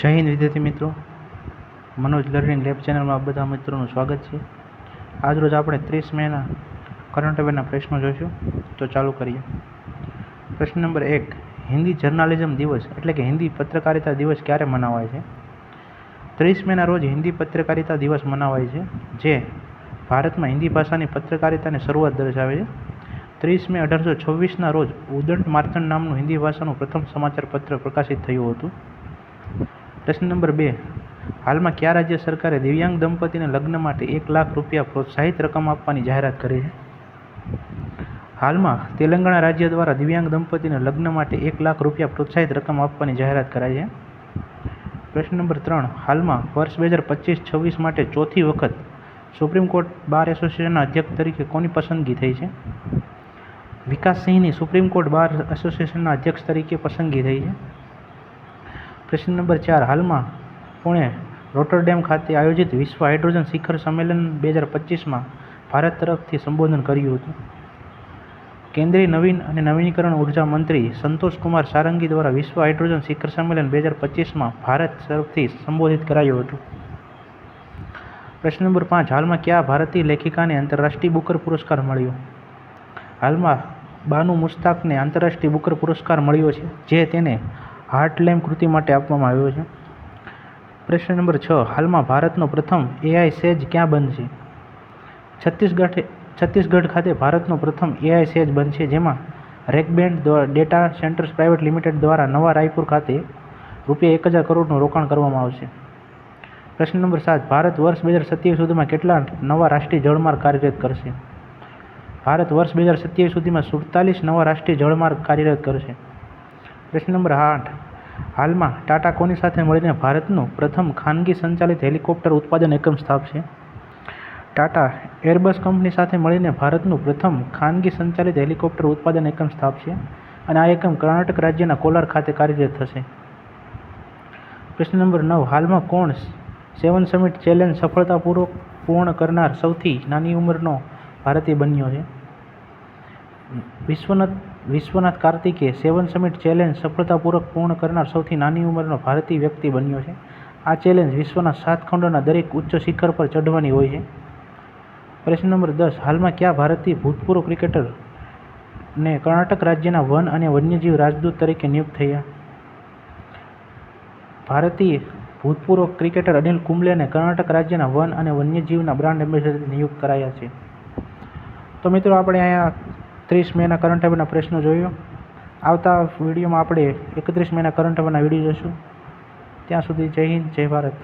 જય હિન્દ વિદ્યાર્થી મિત્રો, મનોજ લર્નિંગ લેબ ચેનલમાં બધા મિત્રોનું સ્વાગત છે. આજરોજ આપણે 30 મેના કરંટ અફેરના પ્રશ્નો જોઈશું. તો ચાલુ કરીએ. પ્રશ્ન નંબર 1, હિન્દી જર્નાલિઝમ દિવસ એટલે કે હિન્દી પત્રકારિતા દિવસ ક્યારે મનાવાય છે? 30 મેના રોજ હિન્દી પત્રકારિતા દિવસ મનાવાય છે, જે ભારતમાં હિન્દી ભાષાની પત્રકારિતાની શરૂઆત દર્શાવે છે. 30 મે 1826ના રોજ ઉદંત માર્તંડ નામનું હિન્દી ભાષાનું પ્રથમ સમાચાર પત્ર પ્રકાશિત થયું હતું. પ્રશ્ન નંબર 2, હાલમાં કયા રાજ્ય સરકારે દિવ્યાંગ દંપતીને લગ્ન માટે 1 લાખ રૂપિયા પ્રોત્સાહિત રકમ આપવાની જાહેરાત કરી છે? હાલમાં તેલંગાણા રાજ્ય દ્વારા દિવ્યાંગ દંપતીને લગ્ન માટે 1 લાખ રૂપિયા પ્રોત્સાહિત રકમ આપવાની જાહેરાત કરાઈ છે. પ્રશ્ન નંબર 3, હાલમાં વર્ષ 2025-26 માટે ચોથી વખત સુપ્રીમ કોર્ટ બાર એસોસિએશનના અધ્યક્ષ તરીકે કોની પસંદગી થઈ છે? વિકાસ સિંહની સુપ્રીમ કોર્ટ બાર એસોસિએશનના અધ્યક્ષ તરીકે પસંદગી થઈ છે. પ્રશ્ન નંબર 4, હાલમાં પુણે રોટરડેમ ખાતે આયોજિત વિશ્વ હાઇડ્રોજન શિખર સંમેલન 2025માં ભારત તરફથી સંબોધન કર્યું હતું. કેન્દ્રીય નવીન અને નવીનીકરણ ઉર્જા મંત્રી સંતોષ કુમાર સારંગી દ્વારા વિશ્વ હાઇડ્રોજન શિખર સંમેલન 2025માં ભારત તરફથી સંબોધિત કરાયું હતું. પ્રશ્ન નંબર 5, હાલમાં કયા ભારતીય લેખિકાને આંતરરાષ્ટ્રીય બુકર પુરસ્કાર મળ્યો? હાલમાં બાનુ મુશ્તાકને આંતરરાષ્ટ્રીય બુકર પુરસ્કાર મળ્યો છે, જે તેને હાર્ટલેમ કૃતિ માટે આપવામાં આવ્યો છે. પ્રશ્ન નંબર 6, હાલમાં ભારતનો પ્રથમ AI સેજ ક્યાં બનશે? છત્તીસગઢ ખાતે ભારતનો પ્રથમ AI સેજ બનશે, જેમાં રેકબેન્ડ ડેટા સેન્ટર્સ પ્રાઇવેટ લિમિટેડ દ્વારા નવા રાયપુર ખાતે ₹1000 કરોડનું રોકાણ કરવામાં આવશે. પ્રશ્ન નંબર 7, ભારત વર્ષ 2027 સુધીમાં કેટલા નવા રાષ્ટ્રીય જળમાર્ગ કાર્યરત કરશે? ભારત વર્ષ 2027 સુધીમાં 47 નવા રાષ્ટ્રીય જળમાર્ગ કાર્યરત કરશે. પ્રશ્ન નંબર 8, હાલમાં ટાટા કોની સાથે મળીને ભારતનું પ્રથમ ખાનગી સંચાલિત હેલિકોપ્ટર ઉત્પાદન એકમ સ્થાપશે? ટાટા એરબસ કંપની સાથે મળીને ભારતનું પ્રથમ ખાનગી સંચાલિત હેલિકોપ્ટર ઉત્પાદન એકમ સ્થાપશે, અને આ એકમ કર્ણાટક રાજ્યના કોલાર ખાતે કાર્યરત થશે. પ્રશ્ન નંબર 9, હાલમાં કોણ 7 સમિટ ચેલેન્જ સફળતાપૂર્વક પૂર્ણ કરનાર સૌથી નાની ઉંમરનો ભારતીય બન્યો છે? વિશ્વનાથ કાર્તિકે 7 સમિટ ચેલેન્જ સફળતાપૂર્વક પૂર્ણ કરનાર સૌથી નાની ઉંમરનો ભારતીય વ્યક્તિ બન્યો છે. આ ચેલેન્જ વિશ્વના 7 ખંડોના દરેક ઉચ્ચ શિખર પર ચઢવાની હોય છે. પ્રશ્ન નંબર 10, હાલમાં કયા ભારતીય ભૂતપૂર્વ ક્રિકેટરને કર્ણાટક રાજ્યના વન અને વન્યજીવ રાજદૂત તરીકે નિયુક્ત થયા? ભારતીય ભૂતપૂર્વ ક્રિકેટર અનિલ કુંબલેને કર્ણાટક રાજ્યના વન અને વન્યજીવના બ્રાન્ડ એમ્બેસેડર નિયુક્ત કરાયા છે. તો મિત્રો, આપણે અહીંયા 30 મેના કરંટ અફેરના પ્રશ્નો જોયો. આવતા વિડીયોમાં આપણે 31 મેના કરંટ અફેરના વિડીયો જોઈશું. ત્યાં સુધી જય હિન્દ, જય ભારત.